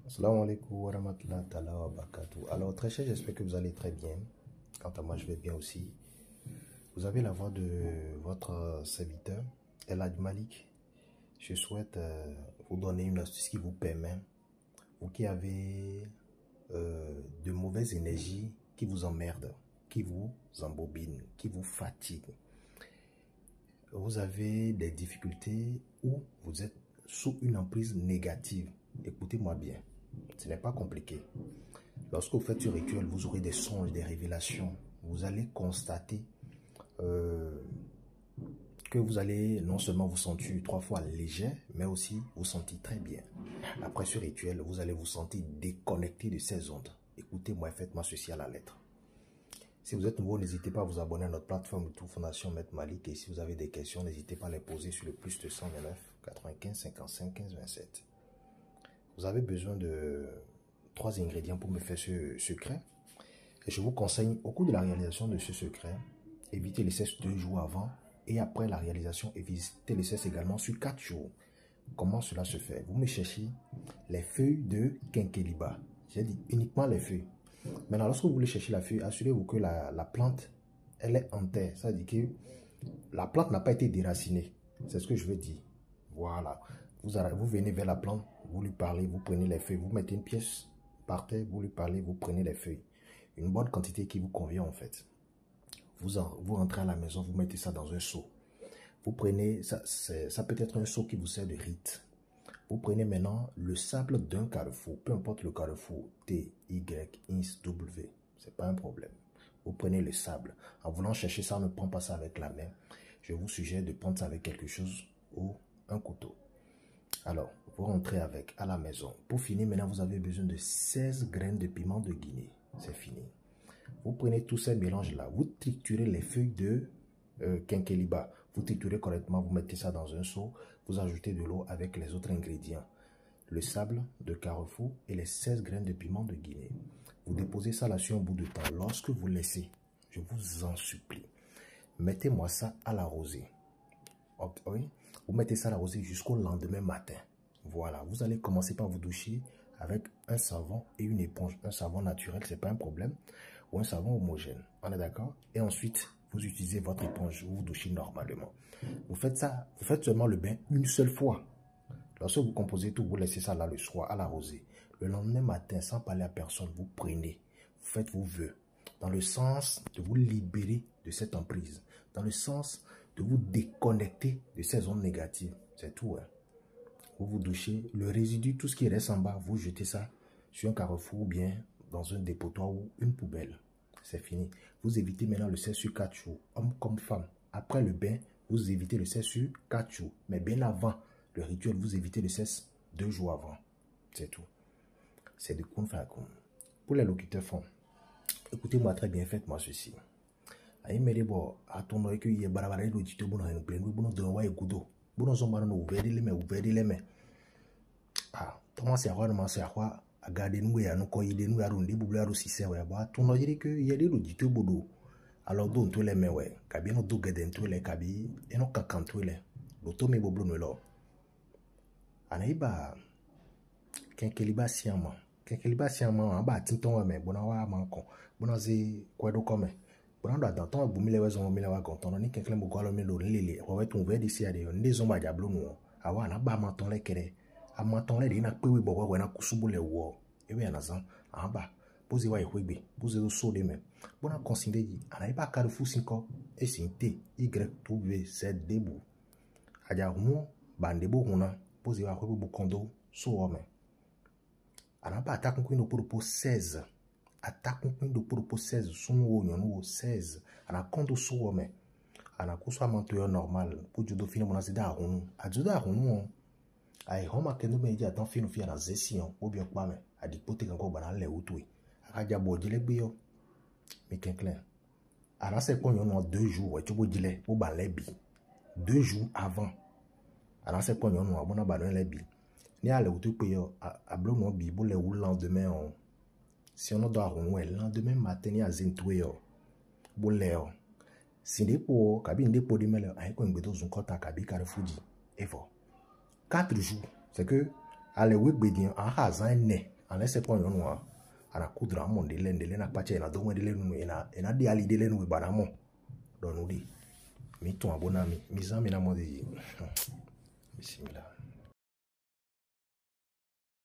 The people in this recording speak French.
Assalamu alaikum wa rahmatullahi ta'ala wa barakatuh. Alors, très cher, j'espère que vous allez très bien. Quant à moi, je vais bien aussi. Vous avez la voix de votre serviteur, Elad Malik. Je souhaite vous donner une astuce qui vous permet, vous qui avez de mauvaises énergies qui vous emmerdent, qui vous embobinent, qui vous fatiguent. Vous avez des difficultés ou vous êtes sous une emprise négative. Écoutez-moi bien. Ce n'est pas compliqué. Lorsque vous faites ce rituel, vous aurez des songes, des révélations. Vous allez constater que vous allez non seulement vous sentir 3 fois léger, mais aussi vous sentir très bien. Après ce rituel, vous allez vous sentir déconnecté de ces ondes. Écoutez-moi et faites-moi ceci à la lettre. Si vous êtes nouveau, n'hésitez pas à vous abonner à notre plateforme YouTube Fondation Maître Malik. Et si vous avez des questions, n'hésitez pas à les poser sur le plus 229 95 55 15 27. Vous avez besoin de 3 ingrédients pour me faire ce secret. Et je vous conseille, au cours de la réalisation de ce secret, évitez les cesses 2 jours avant. Et après la réalisation, évitez les cesses également sur 4 jours. Comment cela se fait? Vous me cherchez les feuilles de Quinqueliba. J'ai dit uniquement les feuilles. Maintenant, lorsque vous voulez chercher la feuille, assurez-vous que la plante, elle est en terre. Ça veut dire que la plante n'a pas été déracinée. C'est ce que je veux dire. Voilà. Vous venez vers la plante, vous lui parlez, vous prenez les feuilles, vous mettez une pièce par terre, vous lui parlez, vous prenez les feuilles. Une bonne quantité qui vous convient en fait. Vous rentrez à la maison, vous mettez ça dans un seau. Vous prenez, ça peut être un seau qui vous sert de rite. Vous prenez maintenant le sable d'un carrefour, peu importe le carrefour, T, Y, X, W, c'est pas un problème. Vous prenez le sable. En voulant chercher ça, on ne prend pas ça avec la main. Je vous suggère de prendre ça avec quelque chose ou un couteau. Alors, vous rentrez avec à la maison. Pour finir, maintenant, vous avez besoin de 16 graines de piment de Guinée. C'est fini. Vous prenez tous ces mélanges-là. Vous triturez les feuilles de Quinqueliba. Vous triturez correctement. Vous mettez ça dans un seau. Vous ajoutez de l'eau avec les autres ingrédients. Le sable de Carrefour et les 16 graines de piment de Guinée. Vous déposez ça là sur un bout de temps. Lorsque vous laissez, je vous en supplie, mettez-moi ça à la rosée. Oui. Vous mettez ça à la rosée jusqu'au lendemain matin. Voilà, vous allez commencer par vous doucher avec un savon et une éponge. Un savon naturel, ce n'est pas un problème. Ou un savon homogène. On est d'accord? Et ensuite, vous utilisez votre éponge. Vous vous douchez normalement. Vous faites ça, vous faites seulement le bain une seule fois. Lorsque vous composez tout, vous laissez ça là le soir à la rosée. Le lendemain matin, sans parler à personne, vous prenez. Vous faites vos vœux. Dans le sens de vous libérer de cette emprise. Dans le sens de vous déconnecter de ces ondes négatives. C'est tout. Hein. Vous vous douchez. Le résidu, tout ce qui reste en bas, vous jetez ça sur un carrefour ou bien dans un dépotoir ou une poubelle. C'est fini. Vous évitez maintenant le cesse sur 4 jours, homme comme femme. Après le bain, vous évitez le cesse sur 4 jours. Mais bien avant le rituel, vous évitez le cesse 2 jours avant. C'est tout. C'est de Kun Fakun. Pour les locuteurs fonds, écoutez-moi très bien, faites-moi ceci. Aïe me debo a tono que y barabara do jito bono en plein bono do wa ekudo bono so mara no uvedi leme ah toma se agora ma se agwa agade nwe ya no ko yide nwe aro ndi bubula aro sise wa ba tono yire que y de do jito bodo alors do nto le mewe kabi no do gede nto le kabi eno kakanto le do to me boblo no lo anaiba Quinqueliba siama ba tinton wa me bona wa manko bona ze kwedo come. Brando adantan bumile wezo mumile wa gontono ni kenkle mo gwalo melo lele wa wetu ve disi ade ndi zo ma jablo no awa na ba maton le kere amaton le na pewe bobo we na kusubule wo ewe ya nazan aba pozi wa ihwegbe pozi do so de me bona consider yi ana iba Carrefour 5 esinte y to v z debu aja humo bandebo huna pozi wa hwebe bu kondo so o me ana ba attaque ko no pour 16 attaque do propos 16 sunu no 16 ana kondo so me ana ko so amanto normal pour judo fini mona sida hunu ajuda hunu ai homa kendo me ja tan finu fi ana zesion obi okpa me adipote kan ko bana le utwe akaja bo jile gbe yo mi kenklen ana se ko no 2 jours e tubo jile o ba lebi 2 jours avant ana se ko no abona ba no lebi ni ale utwe pe yo ablo no bi bo le wu lendemain on. Si on doit renouer le lendemain matin, il y a zintuyo, boleo. Si depo, kabi depo de mele, aïe ko ngbedo zunkota kabi Carrefour di, evo. 4 jours, c'est que, allez oui bedien, en razan ne, en ese point non wa ana coudre mon de l'en na pache na domo de l'en ena di ali de l'en we banamo don udi mi ton abonami mi zami na mo de